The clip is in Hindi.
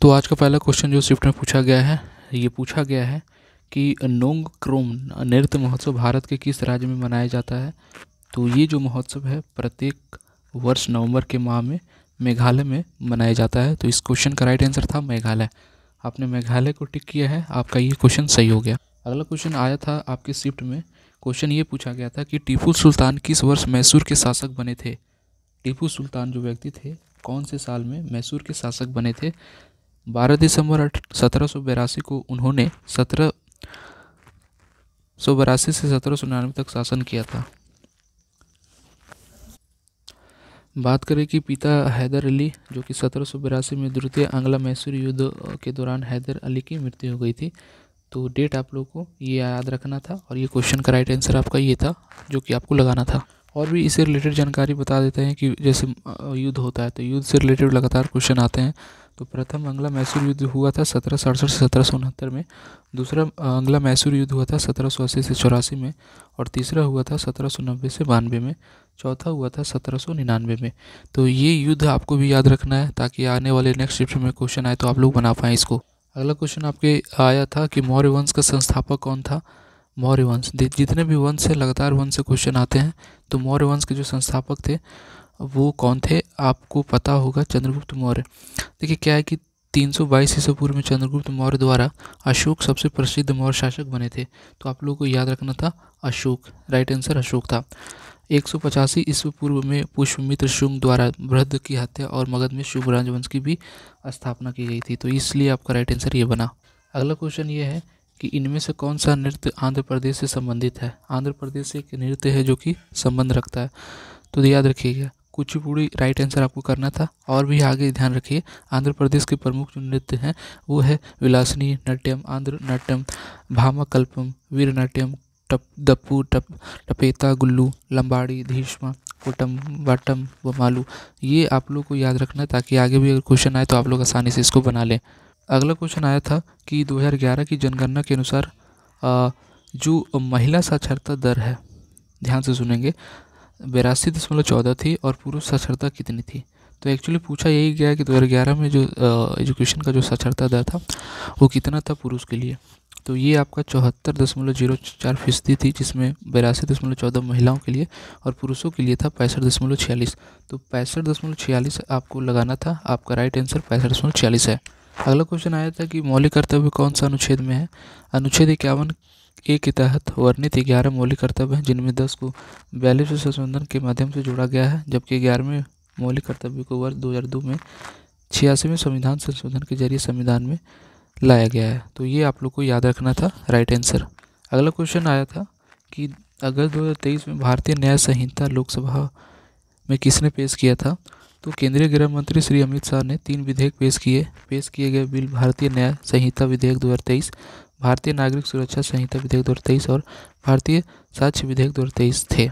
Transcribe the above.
तो आज का पहला क्वेश्चन जो शिफ्ट में पूछा गया है, ये पूछा गया है कि नोंगक्रोम नृत्य महोत्सव भारत के किस राज्य में मनाया जाता है। तो ये जो महोत्सव है प्रत्येक वर्ष नवंबर के माह में मेघालय में मनाया जाता है। तो इस क्वेश्चन का राइट आंसर था मेघालय। आपने मेघालय को टिक किया है, आपका ये क्वेश्चन सही हो गया। अगला क्वेश्चन आया था आपके शिफ्ट में। क्वेश्चन ये पूछा गया था कि टीपू सुल्तान किस वर्ष मैसूर के शासक बने थे। टीपू सुल्तान जो व्यक्ति थे कौन से साल में मैसूर के शासक बने थे। 12 दिसंबर 1782 को उन्होंने 1782 से 1799 तक शासन किया था। बात करें कि पिता हैदर अली जो कि 1782 में द्वितीय आंग्ला मैसूर युद्ध के दौरान हैदर अली की मृत्यु हो गई थी। तो डेट आप लोगों को ये याद रखना था और ये क्वेश्चन का राइट आंसर आपका ये था जो कि आपको लगाना था। और भी इससे रिलेटेड जानकारी बता देते हैं कि जैसे युद्ध होता है तो युद्ध से रिलेटेड लगातार क्वेश्चन आते हैं। तो प्रथम आंग्ला मैसूर युद्ध हुआ था 1767 से 1769 में। दूसरा आंग्ला मैसूर युद्ध हुआ था 1780 से 84 में। और तीसरा हुआ था 1790 से 92 में। चौथा हुआ था 1799 में। तो ये युद्ध आपको भी याद रखना है ताकि आने वाले नेक्स्ट शिफ्ट में क्वेश्चन आए तो आप लोग बना पाएँ इसको। अगला क्वेश्चन आपके आया था कि मौर्य वंश का संस्थापक कौन था। मौर्य वंश, जितने भी वंश से लगातार वंश से क्वेश्चन आते हैं तो मौर्य वंश के जो संस्थापक थे वो कौन थे आपको पता होगा, चंद्रगुप्त मौर्य। देखिए क्या है कि 322 ईसा पूर्व में चंद्रगुप्त मौर्य द्वारा अशोक सबसे प्रसिद्ध मौर्य शासक बने थे। तो आप लोगों को याद रखना था अशोक, राइट आंसर अशोक था। 185 ईस्वी पूर्व में पुष्यमित्र शुंग द्वारा बृहद की हत्या और मगध में शुंग राजवंश की भी स्थापना की गई थी। तो इसलिए आपका राइट आंसर ये बना। अगला क्वेश्चन ये है कि इनमें से कौन सा नृत्य आंध्र प्रदेश से संबंधित है। आंध्र प्रदेश से एक नृत्य है जो कि संबंध रखता है। तो याद रखिएगा कुचिपुड़ी राइट आंसर आपको करना था। और भी आगे ध्यान रखिए आंध्र प्रदेश के प्रमुख जो नृत्य हैं वो है विलासनी नृत्यम, आंध्र नाट्यम, भामाकल्पम, वीर नाट्यम, दप्पू, टपेता, गुल्लू, लंबाड़ी, धीष्मा, कोटम, वाटम व मालू। ये आप लोग को याद रखना है ताकि आगे भी अगर क्वेश्चन आए तो आप लोग आसानी से इसको बना लें। अगला क्वेश्चन आया था कि 2011 की जनगणना के अनुसार जो महिला साक्षरता दर है, ध्यान से सुनेंगे, 82.14 थी और पुरुष साक्षरता कितनी थी। तो एक्चुअली पूछा यही गया कि 2011 में जो एजुकेशन का जो साक्षरता दर था वो कितना था पुरुष के लिए। तो ये आपका 74.04% थी, जिसमें 82.14 महिलाओं के लिए और पुरुषों के लिए था 65.46। तो 65.46 आपको लगाना था। आपका राइट आंसर 65.46 है। अगला क्वेश्चन आया था कि मौलिक कर्तव्य कौन सा अनुच्छेद में है। अनुच्छेद 51A के तहत वर्णित 11 मौलिक कर्तव्य हैं जिनमें 10 को 42वें संशोधन के माध्यम से जोड़ा गया है, जबकि 11वें मौलिक कर्तव्य को वर्ष 2002 में 86वें संविधान संशोधन के जरिए संविधान में लाया गया है। तो ये आप लोग को याद रखना था, राइट आंसर। अगला क्वेश्चन आया था कि अगस्त 2023 में भारतीय न्याय संहिता लोकसभा में किसने पेश किया था। तो केंद्रीय गृह मंत्री श्री अमित शाह ने 3 विधेयक पेश किए गए बिल भारतीय न्याय संहिता विधेयक 2023, भारतीय नागरिक सुरक्षा संहिता विधेयक 2023 और भारतीय साक्ष्य विधेयक 2023 थे।